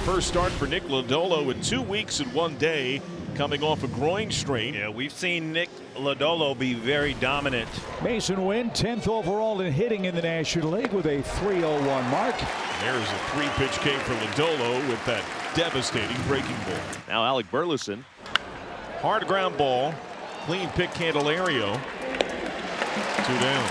First start for Nick Lodolo in 2 weeks and 1 day, coming off a groin strain. Yeah, we've seen Nick Lodolo be very dominant. Mason Wynn, 10th overall in hitting in the National League with a .301 mark. There's a 3-pitch game for Lodolo with that devastating breaking ball. Now Alec Burleson. Hard ground ball. Clean pick Candelario. 2 down.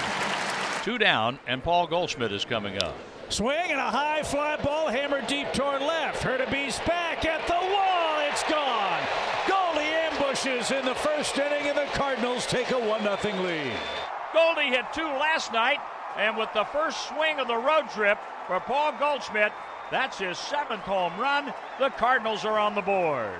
2 down, and Paul Goldschmidt is coming up. Swing and a high fly ball hammered deep toward left. Hurtubise back at the wall. It's gone. Goldie ambushes in the first inning, and the Cardinals take a 1-0 lead. Goldie hit 2 last night, and with the first swing of the road trip for Paul Goldschmidt, that's his 7th home run. The Cardinals are on the board.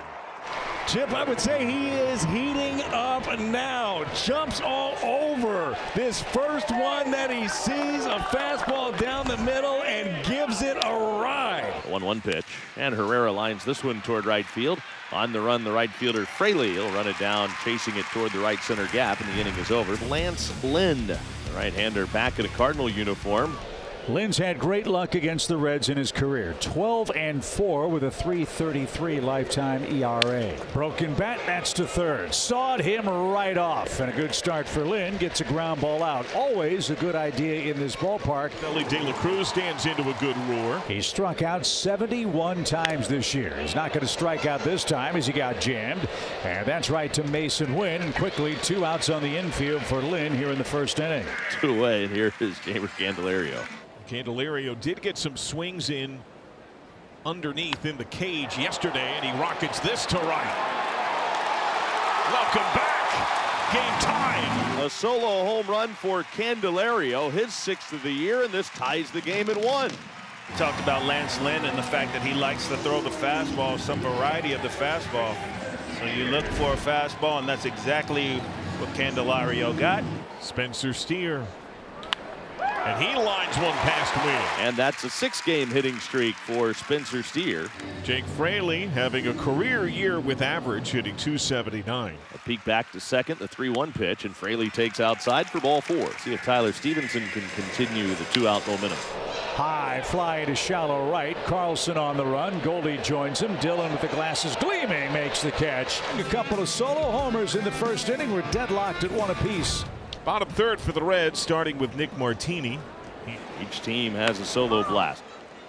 Chip, I would say he is heating up now. Jumps all over this first one that he sees. A fastball down the middle and gives it a ride. 1-1 pitch. And Herrera lines this one toward right field. On the run, the right fielder Fraley. He'll run it down, chasing it toward the right center gap, and the inning is over. Lance Lynn, the right-hander, back in a Cardinal uniform. Lynn's had great luck against the Reds in his career. 12-4 with a .333 lifetime ERA. Broken bat, that's to third. Sawed him right off. And a good start for Lynn. Gets a ground ball out. Always a good idea in this ballpark. Ellie De La Cruz stands into a good roar. He struck out 71 times this year. He's not going to strike out this time as he got jammed. And that's right to Mason Wynn. And quickly 2 outs on the infield for Lynn here in the first inning. 2 away, and here is Jamer Candelario. Candelario did get some swings in underneath in the cage yesterday, and he rockets this to right. Welcome back. Game tied. A solo home run for Candelario, his 6th of the year, and this ties the game at 1. We talked about Lance Lynn and the fact that he likes to throw the fastball, some variety of the fastball. So you look for a fastball, and that's exactly what Candelario got. Spencer Steer. And he lines one past Wynn. And that's a 6-game hitting streak for Spencer Steer. Jake Fraley having a career year with average, hitting .279. A peek back to second, the 3-1 pitch, and Fraley takes outside for ball 4. See if Tyler Stevenson can continue the 2-out momentum. High fly to shallow right. Carlson on the run. Goldie joins him. Dillon with the glasses gleaming makes the catch. A couple of solo homers in the first inning. We're deadlocked at 1 apiece. Bottom third for the Reds, starting with Nick Martini. Each team has a solo blast.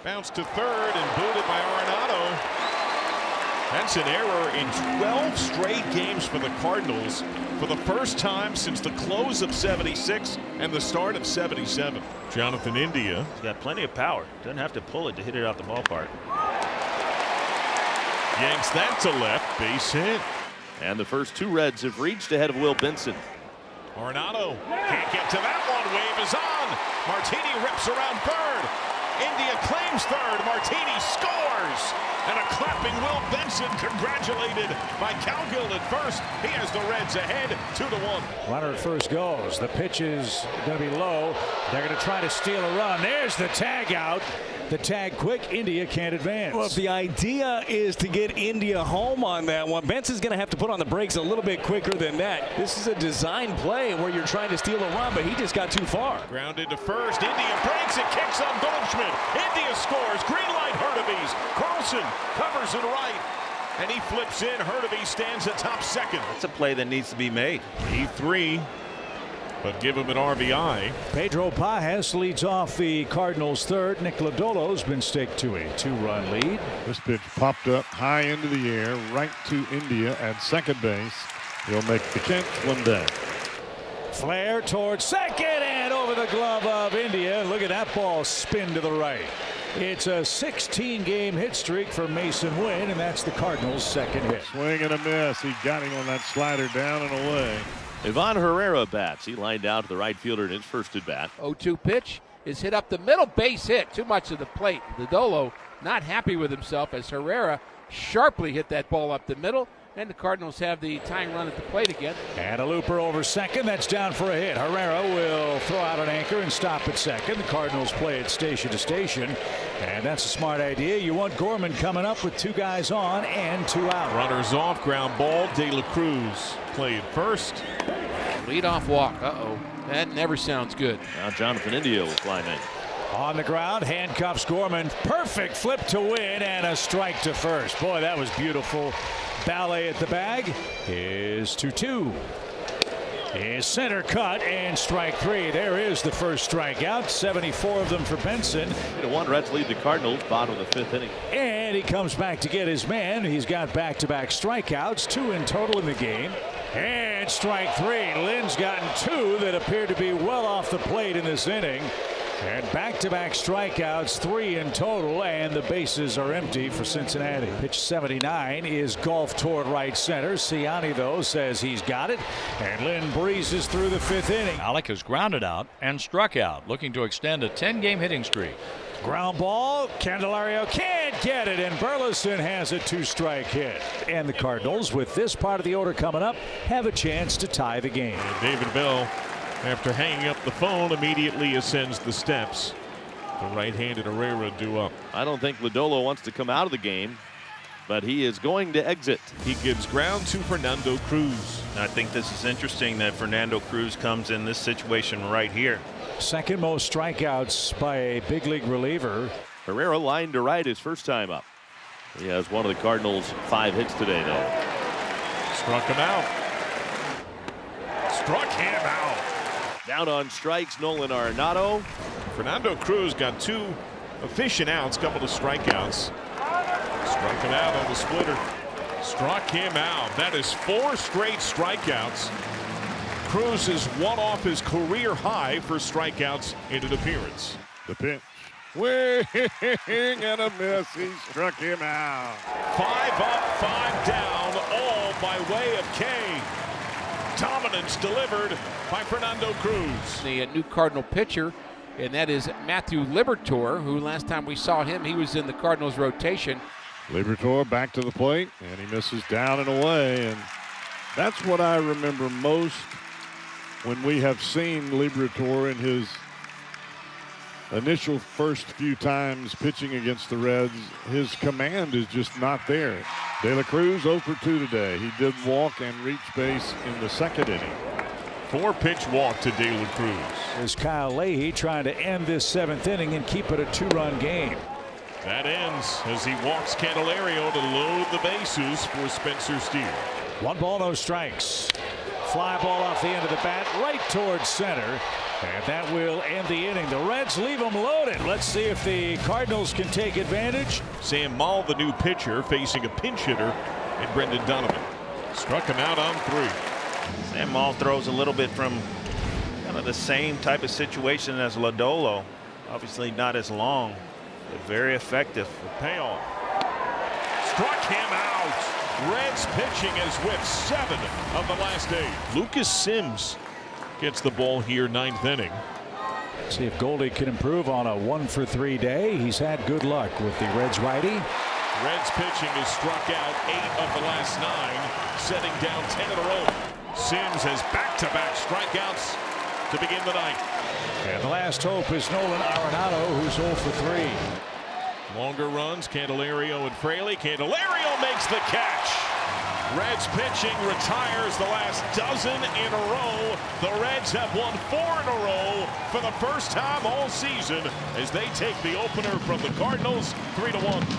Bounced to third and booted by Arenado. That's an error in 12 straight games for the Cardinals for the first time since the close of '76 and the start of '77. Jonathan India. He's got plenty of power. Doesn't have to pull it to hit it out the ballpark. Yanks that to left, base hit. And the first 2 Reds have reached ahead of Will Benson. Arenado can't get to that one. Wave is on. Martini rips around third. India claims third. Martini scores. And a clapping Will Benson, congratulated by Cowgill at first. He has the Reds ahead 2-1. Runner at first goes. The pitch is going to be low. They're going to try to steal a run. There's the tag out. The tag quick. India can't advance. Well, if the idea is to get India home on that one, Benson's going to have to put on the brakes a little bit quicker than that. This is a design play where you're trying to steal a run, but he just got too far. Grounded to first. India breaks it, kicks on Goldschmidt. India scores. Green light Hurtubise. Carlson covers it right. And he flips in. Hurtubise stands atop second. That's a play that needs to be made. E3. But give him an RBI. Pedro Pajes leads off the Cardinals third. Nick Lodolo's been staked to a 2-run lead. This pitch popped up high into the air, right to India at second base. He'll make the catch, 1 down. Flare towards second and over the glove of India. Look at that ball spin to the right. It's a 16-game hit streak for Mason Wynn, and that's the Cardinals' second hit. Swing and a miss. He got him on that slider down and away. Ivan Herrera bats. He lined out to the right fielder in his first at bat. 0-2 pitch is hit up the middle, base hit. Too much of the plate. Lodolo not happy with himself as Herrera sharply hit that ball up the middle. And the Cardinals have the tying run at the plate again. And a looper over second. That's down for a hit. Herrera will throw out an anchor and stop at second. The Cardinals play it station to station. And that's a smart idea. You want Gorman coming up with 2 guys on and 2 out. Runners off, ground ball. De La Cruz play it first. Lead off walk. Uh-oh. That never sounds good. Now Jonathan India will climb in. On the ground, handcuffs Gorman. Perfect flip to win and a strike to first. Boy, that was beautiful. Ballet at the bag is 2-2. Is center cut and strike three. There is the first strikeout. 74 of them for Benson. 3-1 Reds lead the Cardinals, bottom of the fifth inning. And he comes back to get his man. He's got back-to-back strikeouts, 2 in total in the game. And strike three. Lynn's gotten 2 that appear to be well off the plate in this inning. And back-to-back strikeouts, 3 in total, and the bases are empty for Cincinnati. Pitch 79 is golf toward right center. Ciani, though, says he's got it, and Lynn breezes through the fifth inning. Alec has grounded out and struck out, looking to extend a 10-game hitting streak. Ground ball, Candelario can't get it, and Burleson has a 2-strike hit. And the Cardinals, with this part of the order coming up, have a chance to tie the game. And David Bell, after hanging up the phone, immediately ascends the steps. The right-handed Herrera due up. I don't think Lodolo wants to come out of the game, but he is going to exit. He gives ground to Fernando Cruz. I think this is interesting that Fernando Cruz comes in this situation right here. Second most strikeouts by a big league reliever. Herrera lined to right his first time up. He has one of the Cardinals' 5 hits today, though. Struck him out. Struck him out. Down on strikes, Nolan Arenado. Fernando Cruz got 2 efficient outs, couple of strikeouts. Struck him out on the splitter. Struck him out. That is 4 straight strikeouts. Cruz is 1 off his career high for strikeouts in an appearance. The pitch. Swing and a miss. He struck him out. 5 up, 5 down, all by way of K. Dominance delivered by Fernando Cruz. The new Cardinal pitcher, and that is Matthew Liberatore, who last time we saw him, he was in the Cardinals rotation. Liberatore back to the plate, and he misses down and away. And that's what I remember most when we have seen Liberatore in his initial first few times pitching against the Reds. His command is just not there. De La Cruz 0 for 2 today. He did walk and reach base in the second inning. 4-pitch walk to De La Cruz. Is Kyle Leahy trying to end this 7th inning and keep it a 2-run game. That ends as he walks Candelario to load the bases for Spencer Steer. 1 ball, no strikes. Fly ball off the end of the bat right towards center. And that will end the inning. The Reds leave them loaded. Let's see if the Cardinals can take advantage. Sam Maul, the new pitcher, facing a pinch hitter in Brendan Donovan. Struck him out on 3. Sam Maul throws a little bit from kind of the same type of situation as Lodolo. Obviously not as long, but very effective. The payoff. Struck him out. Reds pitching is with 7 of the last 8. Lucas Sims gets the ball here, 9th inning. See if Goldie can improve on a 1-for-3 day. He's had good luck with the Reds righty. Reds pitching is struck out 8 of the last 9, setting down 10 in a row. Sims has back-to-back strikeouts to begin the night. And the last hope is Nolan Arenado, who's 0 for 3. Longer runs, Candelario and Fraley. Candelario makes the catch. Reds pitching retires the last dozen in a row. The Reds have won 4 in a row for the first time all season as they take the opener from the Cardinals 3-1.